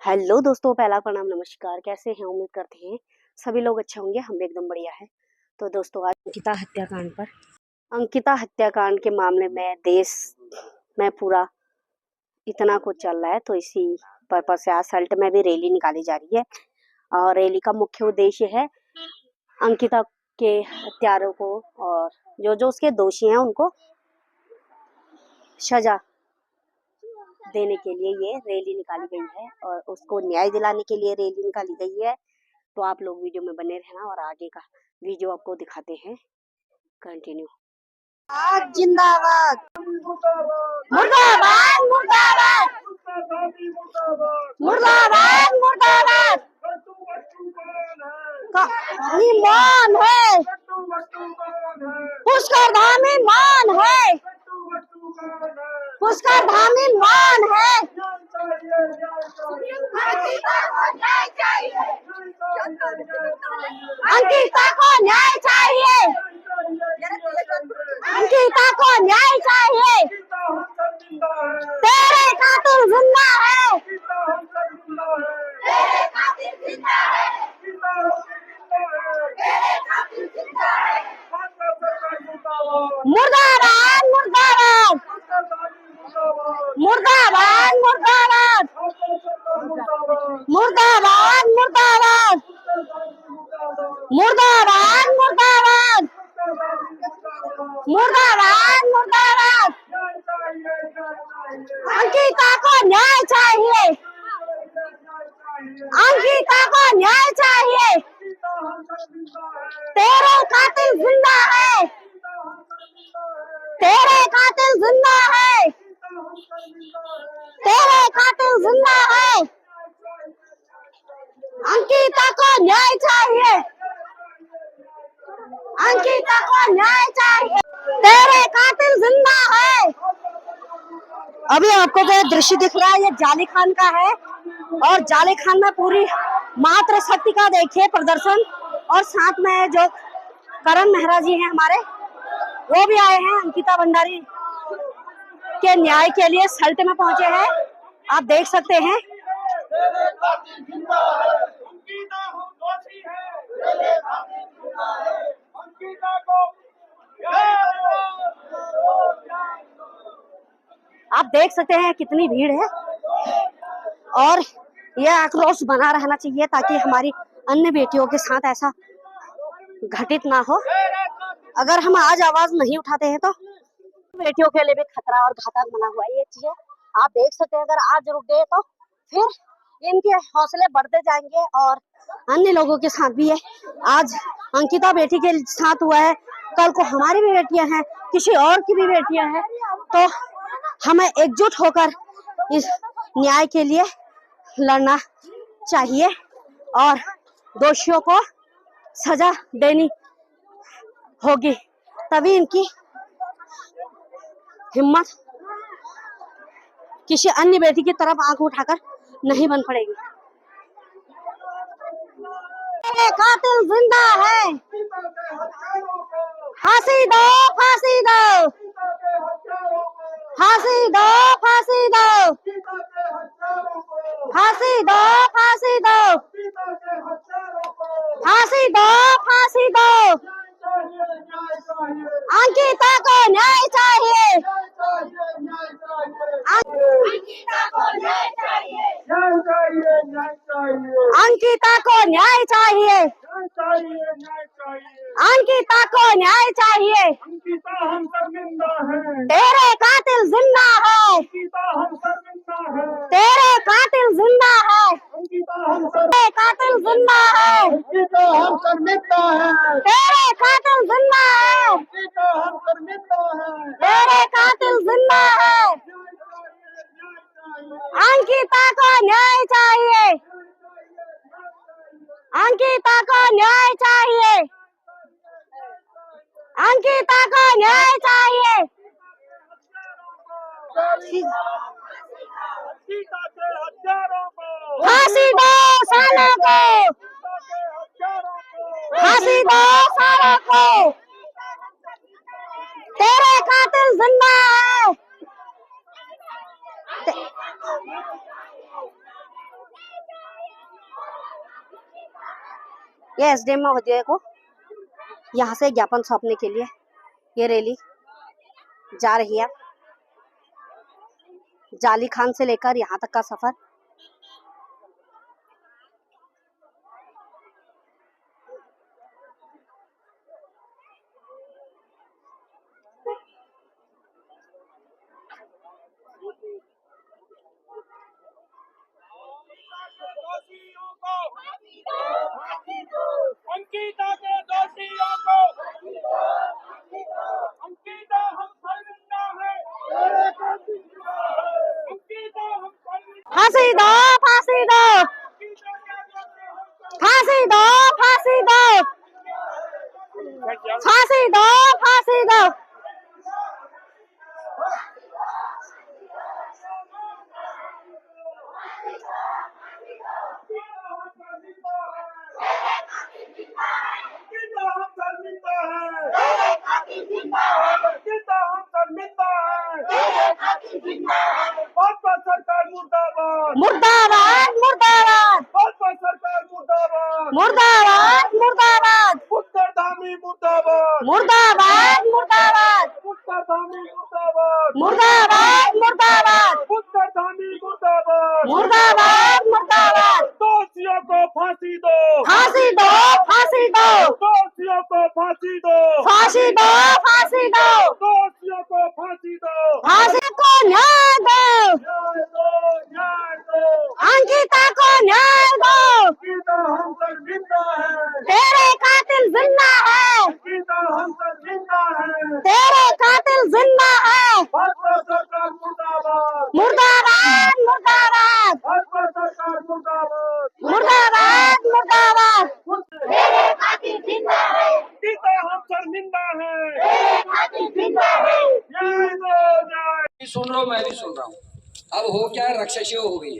Hello दोस्तों, पहला प्रणाम, नमस्कार। कैसे हैं? उम्मीद करते हैं सभी लोग अच्छे होंगे। हम भी एकदम बढ़िया है। तो दोस्तों, आज अंकिता हत्याकांड के मामले में देश में पूरा इतना कुछ चल रहा है, तो इसी पर्पज से आज सल्ट में भी रैली निकाली जा रही है। और रैली का मुख्य उद्देश्य है अंकिता के हत्यारों को और जो जो उसके दोषी हैं उनको सजा देने के लिए ये रैली निकाली गई है और उसको न्याय दिलाने के लिए रैली निकाली गई है। तो आप लोग वीडियो में बने रहना और आगे का वीडियो आपको दिखाते हैं। कंटिन्यू। आज जिंदाबाद, मुर्दाबाद मुर्दाबाद, मुर्दाबाद मुर्दाबाद। ईमान है, पुष्कर धामी मान है, पुष्कर धामी मान है। अंकिता को न्याय चाहिए, अंकिता को न्याय चाहिए। तेरे कातिल जिंदा है, तेरे कातिल जिंदा है, तेरे कातिल जिंदा है। मुर्दाबाद मुर्दाबाद, मुर्दाबाद मुर्दाबाद, मुर्दाबाद मुर्दाबाद, मुर्दाबाद मुर्दाबाद, मुर्दाबाद मुर्दाबाद। अंकिता को न्याय चाहिए, अंकिता को न्याय चाहिए। तेरे कातिल जिंदा है, तेरे कातिल जिंदा है, तेरे कातिल जिंदा है। अंकिता को न्याय चाहिए, अंकिता को न्याय चाहिए। तेरे कातिल जिंदा है। अभी आपको जो दृश्य दिख रहा है ये जाली खान का है और जाली खान में पूरी मात्र शक्ति का देखिए प्रदर्शन। और साथ में जो करण मेहरा जी हैं हमारे, वो भी आए हैं अंकिता भंडारी के न्याय के लिए सल्ट में पहुंचे हैं। आप देख सकते हैं। आप देख सकते हैं कितनी भीड़ है और यह आक्रोश बना रहना चाहिए ताकि हमारी अन्य बेटियों के साथ ऐसा घटित ना हो। अगर हम आज आवाज नहीं उठाते हैं तो बेटियों के लिए भी खतरा और घातक बना हुआ है ये चीजें। आप देख सकते हैं, अगर आज रुक गए तो फिर इनके हौसले बढ़ते जाएंगे और अन्य लोगों के साथ भी है। आज अंकिता बेटी के साथ हुआ है, कल को हमारी भी बेटियां हैं, किसी और की भी बेटियां हैं। तो हमें एकजुट होकर इस न्याय के लिए लड़ना चाहिए और दोषियों को सजा देनी होगी, तभी इनकी हिम्मत किसी अन्य बेटी की तरफ आंख उठाकर नहीं बन पड़ेगी। कातिल जिंदा है, फांसी दो, फांसी दो, फांसी दो, फांसी दो, फांसी दो, फांसी दो, फांसी दो, फांसी दो। अंकिता को न्याय चाहिए, अंकिता को न्याय चाहिए, अंकिता को न्याय चाहिए, अंकिता को न्याय चाहिए। तेरे कातिल जिंदा है, तेरे कातिल जिंदा है, तेरे कातिल जिंदा है, तेरे कातिल जिंदा है, तेरे कातिल जिंदा है। अंकिता को न्याय चाहिए, अंकिता को न्याय चाहिए, अंकिता को न्याय चाहिए। फांसी दो सालों को, फांसी दो सालों को। तेरे कातिल जिंदा है, ये एसडीएम महोदय को यहाँ से ज्ञापन सौंपने के लिए ये रैली जा रही है। जाली खान से लेकर यहाँ तक का सफर अंकिता के दोषियों को अंकिता हम शर्मिंदा हैं। अंकिता हम शर्मिंदा फांसी दो, फांसी दो, फांसी दो, फांसी दो, फांसी दो, फांसी दो। भाजपा सरकार मुर्दाबाद, मुर्दाबाद, मुर्दाबाद, भाजपा सरकार मुर्दाबाद, मुर्दाबाद, मुर्दाबाद, उत्तरधामी मुर्दाबाद, मुर्दाबाद, मुर्दाबाद, उत्तरधामी मुर्दाबाद, मुर्दाबाद, मुर्दाबाद, उत्तरधामी मुर्दाबाद, मुर्दाबाद, मुर्दाबाद। दोषियों को फांसी दो, फांसी दो, फांसी दो, दोषियों को फांसी दो, फांसी दो, फांसी दो, दोषियों को फांसी दो, फांसी को न्याय दो, न्याय दो, न्याय दो। अंकिता को न्याय दो। अंकिता हम शर्मिंदा हैं, तेरे कातिल जिंदा है, अंकिता हम शर्मिंदा हैं। तेरे कातिल जिंदा है। भाजपा सरकार मुर्दाबाद, मुर्दाबाद, मुर्दाबाद, भाजपा सरकार मुर्दाबाद, मुर्दाबाद, मुर्दाबाद। अंकिता हम शर्मिंदा हैं, न्याय दो, न्याय। सुन रहा हूँ, मैं भी सुन रहा हूँ। अब हो क्या है, राक्षसी हो गई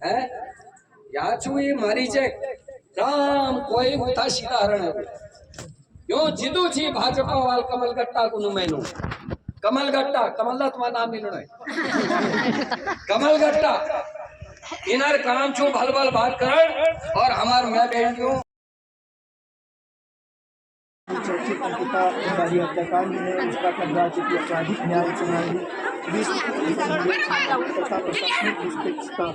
है? याचू ये मारी जे राम कोई उठा सीधा हरण है। यो जिदू छी भाजपा वाल कमलगट्टा को मैनू कमलगट्टा कमलदा तुम्हारा नाम मिलना है कमलगट्टा इनर काम छू भल भल बात कर और हमार मैं बेटियों चर्चित अंकिता भंडारी हत्याकांड में उत्तराखंड राज्य की आपराधिक न्याय प्रणाली तथा प्रशासनिक निष्पक्षता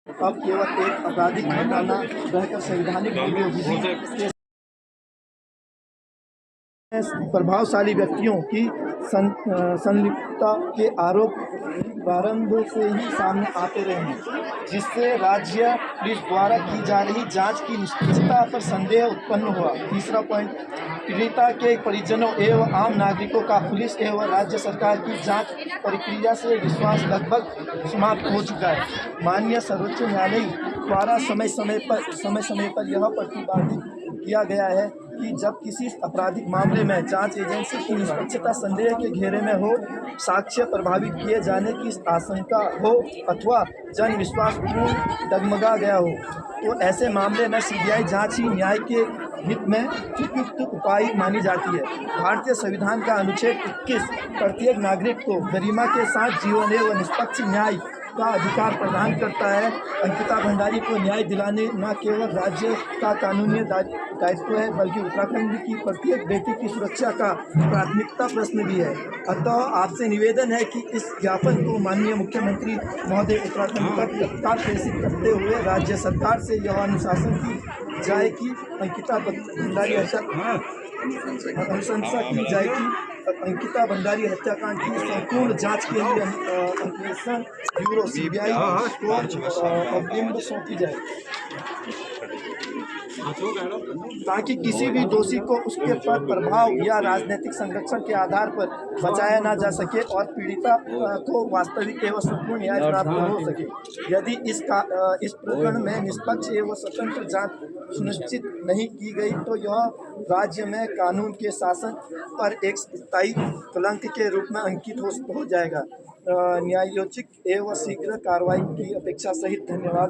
अब केवल एक आपराधिक घटना रहकर संवैधानिक मूल्यों विधि के प्रभावशाली व्यक्तियों की संलिप्तता के आरोप प्रारंभ से ही सामने आते रहे हैं, जिससे राज्य पुलिस द्वारा की जा रही जांच की निष्पक्षता पर संदेह उत्पन्न हुआ। तीसरा पॉइंट, पीड़िता के परिजनों एवं आम नागरिकों का पुलिस एवं राज्य सरकार की जांच प्रक्रिया से विश्वास लगभग समाप्त हो चुका है। माननीय सर्वोच्च न्यायालय द्वारा समय समय पर यह प्रतिपादित किया गया है कि जब किसी आपराधिक मामले में जांच एजेंसी की निष्पक्षता संदेह के घेरे में हो, साक्ष्य प्रभावित किए जाने की आशंका हो अथवा जन विश्वास पूर्ण डगमगा गया हो, तो ऐसे मामले में सीबीआई जांच ही न्याय के हित में उपयुक्त उपाय मानी जाती है। भारतीय संविधान का अनुच्छेद 21 प्रत्येक नागरिक को गरिमा के साथ जीवन एवं निष्पक्ष न्याय का अधिकार प्रदान करता है। अंकिता भंडारी को न्याय दिलाने न केवल राज्य का कानूनी दायित्व है, बल्कि उत्तराखंड की प्रत्येक बेटी की सुरक्षा का प्राथमिकता प्रश्न भी है। अतः आपसे निवेदन है कि इस ज्ञापन को माननीय मुख्यमंत्री महोदय उत्तराखंड तक तत्काल प्रेषित करते हुए राज्य सरकार से यह अनुशासन की जाए कि अंकिता भंडारी अनुशंसा की जाए कि अंकिता भंडारी हत्याकांड की संपूर्ण जांच के लिए अन्वेषण ब्यूरो सीबीआई को अवलिंब सौंपी जाए, ताकि किसी भी दोषी को उसके पर प्रभाव या राजनीतिक संरक्षण के आधार पर बचाया ना जा सके और पीड़िता को वास्तविक एवं संपूर्ण न्याय प्राप्त हो सके। यदि इस प्रकरण में निष्पक्ष एवं स्वतंत्र जांच सुनिश्चित नहीं की गई तो यह राज्य में कानून के शासन पर एक स्थायी कलंक के रूप में अंकित हो जाएगा। न्यायोचित एवं शीघ्र कार्रवाई की अपेक्षा सहित धन्यवाद।